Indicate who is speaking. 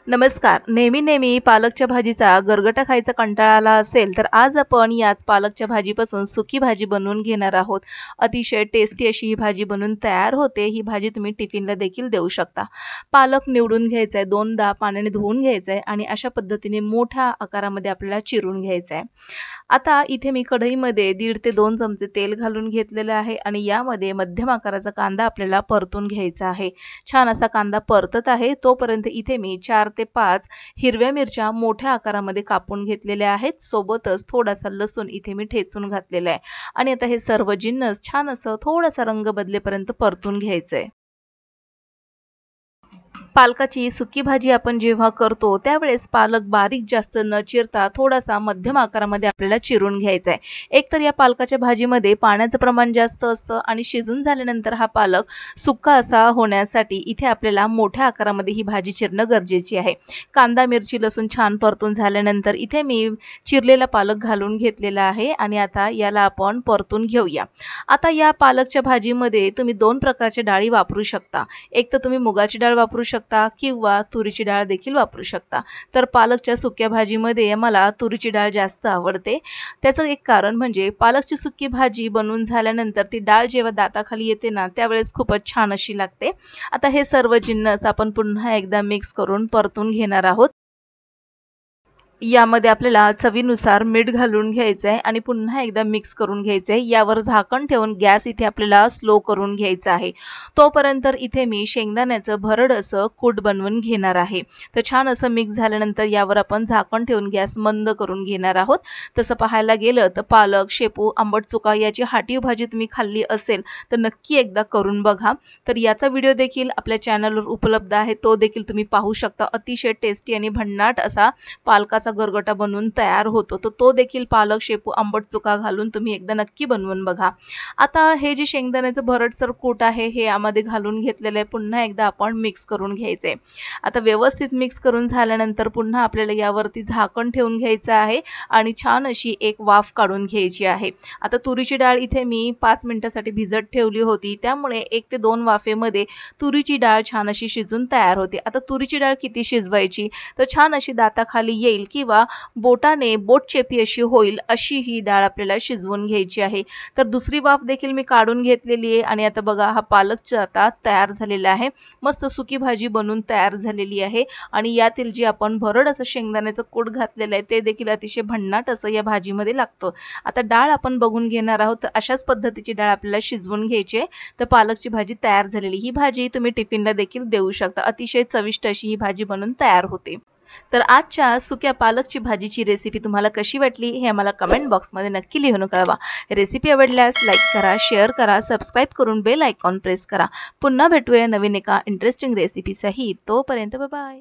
Speaker 1: नमस्कार. नेहमी पालकच्या भाजीचा गरगटा खायचा कंटाळा आला असेल, तर आज आपण याच पालकच्या भाजीपासून सुकी भाजी बनवून घेणार आहोत. अतिशय टेस्टी अशी ही भाजी बनवून तयार होते. ही भाजी तुम्ही टिफिनला देखील देऊ शकता. पालक निवडून घ्यायचा आहे, 2दा पाण्याने धुवून घ्यायचा आहे आणि अशा पद्धतीने मोठ्या आकारामध्ये आपल्याला चिरून घ्यायचा आहे. आता इथे मी कढईमध्ये 1.5 ते 2 चमचे तेल घालून घेतलेलं आहे आणि यामध्ये मध्यम आकाराचा कांदा आपल्याला परतून घ्यायचा आहे. छान असा कांदा परतत आहे तोपर्यंत इथे मी 4 ते 5 हिरव्या मिरच्या मोठ्या आकारामध्ये कापून घेतलेल्या आहेत. सोबतच थोडासा लसूण इथे मी ठेचून घातलेला आहे आणि आता हे सर्व जिन्नस छान असं थोडासा रंग बदलेपर्यंत परतून घ्यायचंय. पालकाची सुकी भाजी आपण जेव्हा करतो त्यावेळेस पालक बारीक जास्त न चिरता थोडासा मध्यम आकारामध्ये आपल्याला चिरून घ्यायचा आहे. एकतर या पालकाच्या भाजीमध्ये पाण्याचं प्रमाण जास्त असतं आणि शिजून झाल्यानंतर हा पालक सुक्का असा होण्यासाठी इथे आपल्याला मोठ्या आकारामध्ये ही भाजी चिरणं गरजेची आहे. कांदा मिरची लसूण छान परतून झाल्यानंतर इथे मी चिरलेला पालक घालून घेतलेला आहे आणि आता याला आपण परतून घेऊया. आता या पालकच्या भाजीमध्ये तुम्ही 2 प्रकारच्या डाळी वापरू शकता. एक तर तुम्ही मुगाची डाळ वापरू शकता किंवा तुरीची डाळ देखील वापरू शकता. तर पालकच्या सुक्या भाजीमध्ये मला तुरीची डाळ जास्त आवडते. त्याचं एक कारण म्हणजे पालकची सुकी भाजी बनवून झाल्यानंतर ती डाळ जेव्हा दाताखाली येते ना त्यावेळेस खूपच छान अशी लागते. आता हे सर्व जिन्नस आपण पुन्हा एकदा मिक्स करून परतून घेणार आहोत. यामध्ये आपल्याला चवीनुसार मीठ घालून घ्यायचं आहे आणि पुन्हा एकदा मिक्स करून घ्यायचं आहे. यावर झाकण ठेवून गॅस इथे आपल्याला स्लो करून घ्यायचा आहे. तोपर्यंत इथे मी शेंगदाण्याचं भरड असं कूट बनवून घेणार आहे. तर छान असं मिक्स झाल्यानंतर यावर आपण झाकण ठेवून गॅस मंद करून घेणार आहोत. तसं पाहायला गेलं तर पालक, शेपू, आंबट चुका याची हाटीव भाजी तुम्ही खाल्ली असेल तर नक्की एकदा करून बघा. तर याचा व्हिडिओ देखील आपल्या चॅनलवर उपलब्ध आहे. तो देखील तुम्ही पाहू शकता. अतिशय टेस्टी आणि भन्नाट असा पालकाचा गरगटा बनवून तयार होतो. तर तो देखील पालक, शेपू, आंबट चुका घालून तुम्ही एकदा नक्की बनवून बघा. आता हे जे शेंगदाण्याचं भरडसर कूट आहे हे यामध्ये घालून घेतलेलं आहे. पुन्हा एकदा आपण मिक्स करून घ्यायचे. आता व्यवस्थित मिक्स करून झाल्यानंतर पुन्हा आपल्याला यावरती झाकण ठेवून घ्यायचं आहे आणि छान अशी एक वाफ काढून घ्यायची आहे. आता तुरीची डाळ इथे मी 5 मिनिटांसाठी भिजत ठेवली होती. त्यामुळे 1 ते 2 वाफेमध्ये तुरीची डाळ छान अशी शिजून तयार होते. आता तुरीची डाळ किती शिजवायची तर छान अशी दाताखाली येईल किंवा बोटाने बोटचेपी अशी होईल अशी ही डाळ आपल्याला शिजवून घ्यायची आहे. तर दुसरी वाफ देखील मी काढून घेतलेली आहे आणि आता बघा हा पालकचा आता तयार झालेला आहे. मस्त सुकी भाजी बनवून तयार झालेली आहे आणि यातील जे आपण भरड असं शेंगदाण्याचं कूट घातलेलं आहे ते देखील अतिशय भन्नाट असं या भाजीमध्ये लागतं. आता डाळ आपण बघून घेणार आहोत. तर अशाच पद्धतीची डाळ आपल्याला शिजवून घ्यायची आहे. तर पालकची भाजी तयार झालेली. ही भाजी तुम्ही टिफिनला देखील देऊ शकता. अतिशय चविष्ट अशी ही भाजी बनवून तयार होते. तर आजच्या सुक्या पालकची भाजीची रेसिपी तुम्हाला कशी वाटली हे आम्हाला कमेंट बॉक्समध्ये नक्की लिहून कळवा. रेसिपी आवडल्यास लाईक करा, शेअर करा, सबस्क्राईब करून बेल आयकॉन प्रेस करा. पुन्हा भेटूया नवीन एका इंटरेस्टिंग रेसिपी सहित. तोपर्यंत बाय बाय.